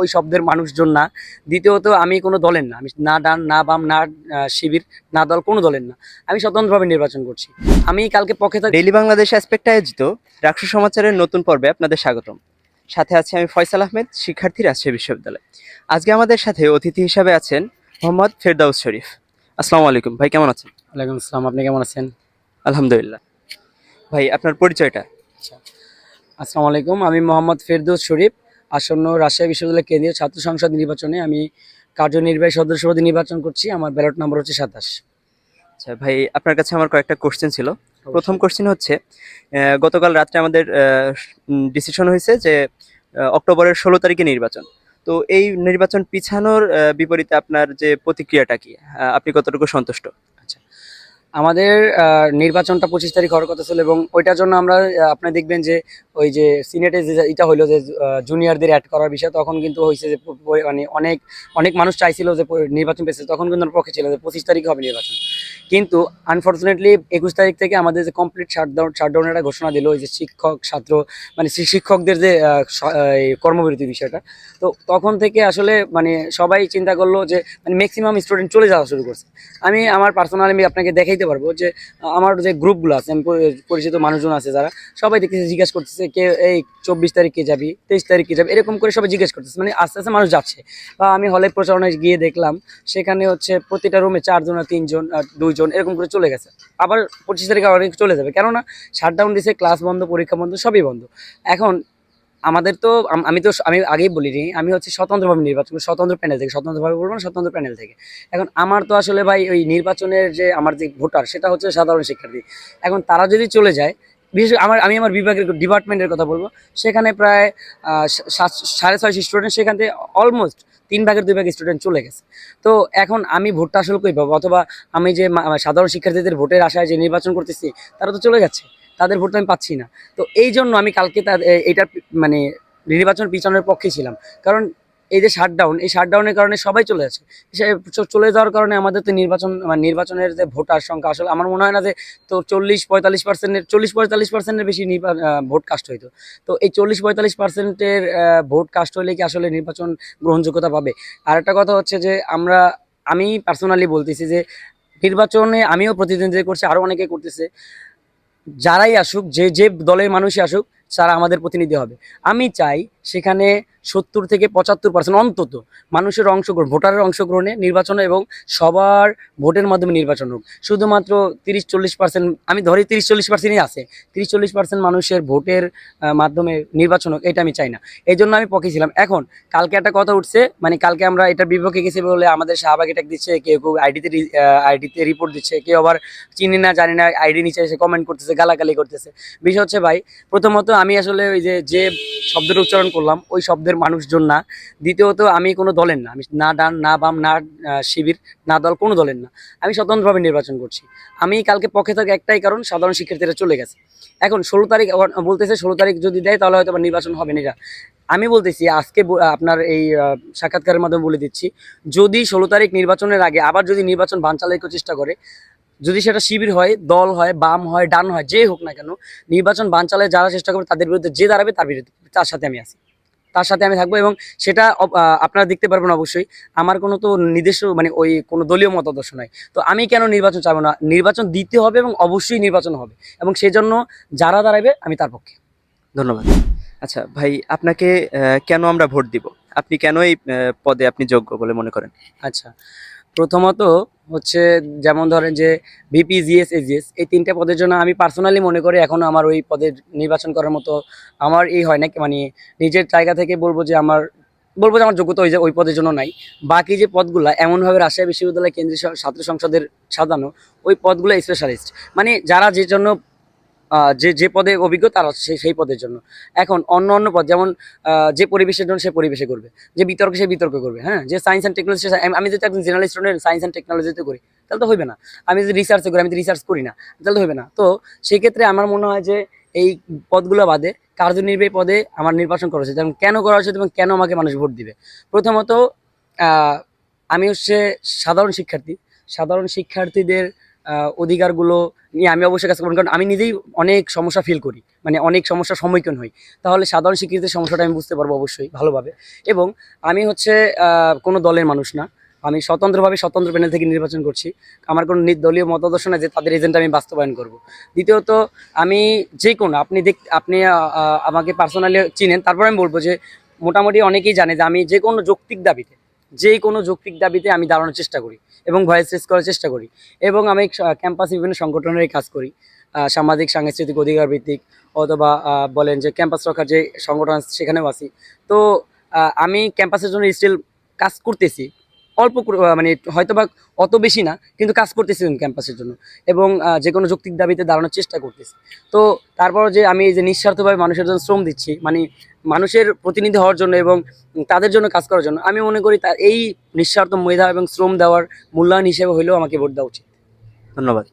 ওই শব্দের মানুষজন না। দ্বিতীয়ত আমি কোনো দলের না, আমি না ডান না বাম না শিবির না দল, কোনো দলের না। আমি স্বতন্ত্রভাবে নির্বাচন করছি। আমি কালকে পক্ষে থাকি। ডেইলি বাংলাদেশ অ্যাসপেক্ট আয়োজিত রাষ্ট্র সমাচারের নতুন পর্বে আপনাদের স্বাগতম। সাথে আছে আমি ফয়সাল আহমেদ, শিক্ষার্থী, রাজশাহী বিশ্ববিদ্যালয়। আজকে আমাদের সাথে অতিথি হিসাবে আছেন মোহাম্মদ ফেরদাউস শরীফ। আসসালামু আলাইকুম ভাই, কেমন আছেন? ওয়ালাইকুম আসসালাম, আপনি কেমন আছেন? আলহামদুলিল্লাহ। ভাই আপনার পরিচয়টা? আচ্ছা, আসসালামু আলাইকুম, আমি মোহাম্মদ ফেরদৌস শরীফ। আসন্ন রাজশাহী বিশ্ববিদ্যালয় কেন্দ্রীয় ছাত্র সংসদ নির্বাচনে আমি কার্যনির্বাহী সদস্য পদে নির্বাচন করছি। আমার ব্যালট নাম্বার হচ্ছে 27। আচ্ছা ভাই, আপনার কাছে আমার কয়েকটা কোশ্চেন ছিল। প্রথম কোশ্চেন হচ্ছে, গতকাল রাত্রে আমাদের ডিসিশন হয়েছে যে অক্টোবরের 16 তারিখে নির্বাচন। তো এই নির্বাচন পিছানোর বিপরীতে আপনার যে প্রতিক্রিয়াটা কি, আপনি কতটুকু সন্তুষ্ট? আচ্ছা, আমাদের নির্বাচনটা 25 তারিখ হওয়ার কথা ছিল এবং ওইটার জন্য আমরা আপনি দেখবেন যে ওই যে সিনেটে যে এটা হইলো যে জুনিয়রদের অ্যাড করার বিষয়, তখন কিন্তু হয়েছে যে মানে অনেক অনেক মানুষ চাইছিল যে নির্বাচন পেয়েছে, তখন কিন্তু আমার পক্ষে ছিল যে 25 তারিখে হবে নির্বাচন। কিন্তু আনফর্চুনেটলি 21 তারিখ থেকে আমাদের যে কমপ্লিট শাটডাউনের একটা ঘোষণা দিল, ওই যে শিক্ষক ছাত্র মানে শিক্ষকদের যে এই কর্মবিরতির বিষয়টা। তো তখন থেকে আসলে মানে সবাই চিন্তা করলো যে মানে ম্যাক্সিমাম স্টুডেন্ট চলে যাওয়া শুরু করছে। আমি আমার পার্সোনালি আমি আপনাকে দেখাইতে পারবো যে আমার যে গ্রুপগুলো আছে, আমি পরিচিত মানুষজন আছে যারা, সবাই দেখতেছে জিজ্ঞাসা করতেছে কে এই 24 তারিখ কে যাবি, 23 তারিখ কে যাবি, এরকম করে সবাই জিজ্ঞেস করতেছে। মানে আস্তে আস্তে মানুষ যাচ্ছে। বা আমি হলে প্রচারণায় গিয়ে দেখলাম সেখানে হচ্ছে প্রতিটা রুমে 4 জন আর 3 জন আর 2 জন এরকম করে চলে গেছে। আবার 25 তারিখ আবার চলে যাবে, কেননা শাটডাউন দিছে, ক্লাস বন্ধ, পরীক্ষা বন্ধ, সবই বন্ধ। এখন আমাদের তো আমি আগেই বলিনি, আমি হচ্ছে স্বতন্ত্রভাবে নির্বাচন করি, স্বতন্ত্র প্যানেল থেকে, স্বতন্ত্রভাবে বলবো না, স্বতন্ত্র প্যানেল থেকে। এখন আমার তো আসলে ভাই ওই নির্বাচনের যে আমার যে ভোটার, সেটা হচ্ছে সাধারণ শিক্ষার্থী। এখন তারা যদি চলে যায়, বিশেষ আমি আমার বিভাগের ডিপার্টমেন্টের কথা বলবো, সেখানে প্রায় 650 স্টুডেন্ট, সেখান থেকে অলমোস্ট 3 ভাগের 2 ভাগ স্টুডেন্ট চলে গেছে। তো এখন আমি ভোটটা আসলে কই পাবো? অথবা আমি যে সাধারণ শিক্ষার্থীদের ভোটের আশায় যে নির্বাচন করতেছি, তারা তো চলে যাচ্ছে, তাদের ভোট আমি পাচ্ছি না। তো এই জন্য আমি কালকে এইটার মানে নির্বাচন পিছনের পক্ষে ছিলাম। কারণ এই যে শাটডাউন, এই শাটডাউনের কারণে সবাই চলে যাচ্ছে। চলে যাওয়ার কারণে আমাদের তো নির্বাচনের যে ভোটার সংখ্যা, আসলে আমার মনে হয় না যে তো 40-45%-এর বেশি ভোট কাস্ট হইতো। তো এই 40-45%-এর ভোট কাস্ট হইলে কি আসলে নির্বাচন গ্রহণযোগ্যতা পাবে? আর একটা কথা হচ্ছে যে আমি পার্সোনালি বলতেছি যে নির্বাচনে আমিও প্রতিদ্বন্দ্বিতা করছি, আরও অনেকে করতেছে। যারাই আসুক, যে যে দলের মানুষই আসুক, তারা আমাদের প্রতিনিধি হবে। আমি চাই সেখানে 70-75% অন্তত মানুষের অংশগ্রহণ, ভোটারের অংশগ্রহণে নির্বাচনে, এবং সবার ভোটের মাধ্যমে নির্বাচন হোক। শুধুমাত্র 30-40%, আমি ধরি 30-40%ই আছে, 30-40% মানুষের ভোটের মাধ্যমে নির্বাচন হোক, এটা আমি চাই না। এই জন্য আমি পক্ষে ছিলাম। এখন কালকে একটা কথা উঠছে, মানে কালকে আমরা এটার বিপক্ষে গেছি বলে আমাদের শাহবাগ অ্যাটাক দিচ্ছে, কেউ কেউ আইডিতে রিপোর্ট দিচ্ছে, কেউ আবার চিনি না জানি না আইডি নিচে এসে কমেন্ট করতেছে, গালাগালি করতেছে। বিষয় হচ্ছে ভাই, প্রথমত আমি আসলে ওই যে শব্দটা উচ্চারণ করলাম, ওই শব্দের মানুষজন না। দ্বিতীয়ত আমি কোনো দলের না, আমি না ডান না বাম না শিবির না দল, কোনো দলের না। আমি স্বতন্ত্রভাবে নির্বাচন করছি। আমি কালকে পক্ষে থাকা একটাই কারণ, সাধারণ শিক্ষার্থীরা চলে গেছে। এখন 16 তারিখ বলতেছে, 16 তারিখ যদি দেয় তাহলে হয়তো নির্বাচন হবে না। আমি বলতেছি আজকে আপনার এই সাক্ষাৎকারের মাধ্যমে বলে দিচ্ছি, যদি 16 তারিখ নির্বাচনের আগে আবার যদি নির্বাচন বানচালের চেষ্টা করে, যদি সেটা শিবির হয়, দল হয়, বাম হয়, ডান হয়, যে হোক না কেন, নির্বাচন বানচালের যারা চেষ্টা করবে তাদের বিরুদ্ধে যে দাঁড়াবে, তার বিরুদ্ধে, তার সাথে আমি আছি, তার সাথে আমি থাকবো। এবং সেটা আপনারা দেখতে পারবেন অবশ্যই। আমার কোনো তো নিজস্ব মানে ওই কোনো দলীয় মতাদর্শ নাই। তো আমি কেন নির্বাচন চাইবো না? নির্বাচন দিতে হবে এবং অবশ্যই নির্বাচন হবে, এবং সেজন্য যারা দাঁড়াবে আমি তার পক্ষে। ধন্যবাদ। আচ্ছা ভাই, আপনাকে কেন আমরা ভোট দিব? আপনি কেন এই পদে আপনি যোগ্য বলে মনে করেন? আচ্ছা, প্রথমত হচ্ছে যেমন ধরেন যে ভিপি, জিএস, এজিএস, এই 3টে পদের জন্য আমি পার্সোনালি মনে করি এখনও আমার ওই পদের নির্বাচন করার মতো আমার এই হয় না, মানে নিজের জায়গা থেকে বলবো যে আমার যোগ্যতা ওই পদের জন্য নাই। বাকি যে পদগুলো এমনভাবে রাজশাহী বিশ্ববিদ্যালয় কেন্দ্রীয় ছাত্র সংসদের সাজানো, ওই পদগুলো স্পেশালিস্ট, মানে যারা যে জন্য যে পদে অভিজ্ঞ তারা সেই পদের জন্য। এখন অন্য পদ যেমন যে পরিবেশের জন্য সে পরিবেশে করবে, যে বিতর্ক সে বিতর্ক করবে, হ্যাঁ, যে সায়েন্স অ্যান্ড টেকনোলজি, আমি যদি একজন জেনারেল স্টুডেন্ট সায়েন্স অ্যান্ড টেকনোলজিতে করি তাহলে তো হবে না। আমি যদি রিসার্চে করি, আমি যদি রিসার্চ করি না তাহলে তো হবে না। তো সেক্ষেত্রে আমার মনে হয় যে এই পদগুলো বাদে কার্যনির্বাহী পদে আমার নির্বাচন করা উচিত। এবং কেন করা উচিত এবং কেন আমাকে মানুষ ভোট দিবে? প্রথমত আমি হচ্ছে সাধারণ শিক্ষার্থী। সাধারণ শিক্ষার্থীদের অধিকারগুলো নিয়ে আমি অবশ্যই কাজ করবো, কারণ আমি নিজেই অনেক সমস্যা ফিল করি। মানে অনেক সমস্যার সম্মুখীন হই, তাহলে সাধারণ শিক্ষিতের সমস্যাটা আমি বুঝতে পারবো অবশ্যই ভালোভাবে। এবং আমি হচ্ছে কোনো দলের মানুষ না, আমি স্বতন্ত্রভাবে স্বতন্ত্র প্যানেল থেকে নির্বাচন করছি। আমার কোনো দলীয় মতাদর্শ না যে তাদের এজেন্ডা আমি বাস্তবায়ন করব। দ্বিতীয়ত, আমি যে কোনো আপনি আমাকে পার্সোনালি চিনেন, তারপর আমি বলবো যে মোটামুটি অনেকেই জানে যে আমি যে কোনো যৌক্তিক দাবিতে আমি দাঁড়ানোর চেষ্টা করি এবং ভয়েস রেজ করার চেষ্টা করি। এবং আমি ক্যাম্পাসে বিভিন্ন সংগঠনের কাজ করি, সামাজিক সাংস্কৃতিক অধিকার ভিত্তিক, অথবা বলেন যে ক্যাম্পাস রক্ষার যে সংগঠন আছে সেখানেও আছি। তো আমি ক্যাম্পাসের জন্য স্টিল কাজ করতেছি, মানে হয়তোবা অত বেশি না, কিন্তু কাজ করতেছি ক্যাম্পাসের জন্য এবং যে কোনো যৌক্তিক দাবিতে দাঁড়ানোর চেষ্টা করতেছি। তো তারপর যে আমি এই যে নিঃস্বার্থভাবে মানুষের জন্য শ্রম দিচ্ছি, মানে মানুষের প্রতিনিধি হওয়ার জন্য এবং তাদের জন্য কাজ করার জন্য, আমি মনে করি এই নিঃস্বার্থ মেধা এবং শ্রম দেওয়ার মূল্যায়ন হিসেবে হলেও আমাকে ভোট দেওয়া উচিত। ধন্যবাদ।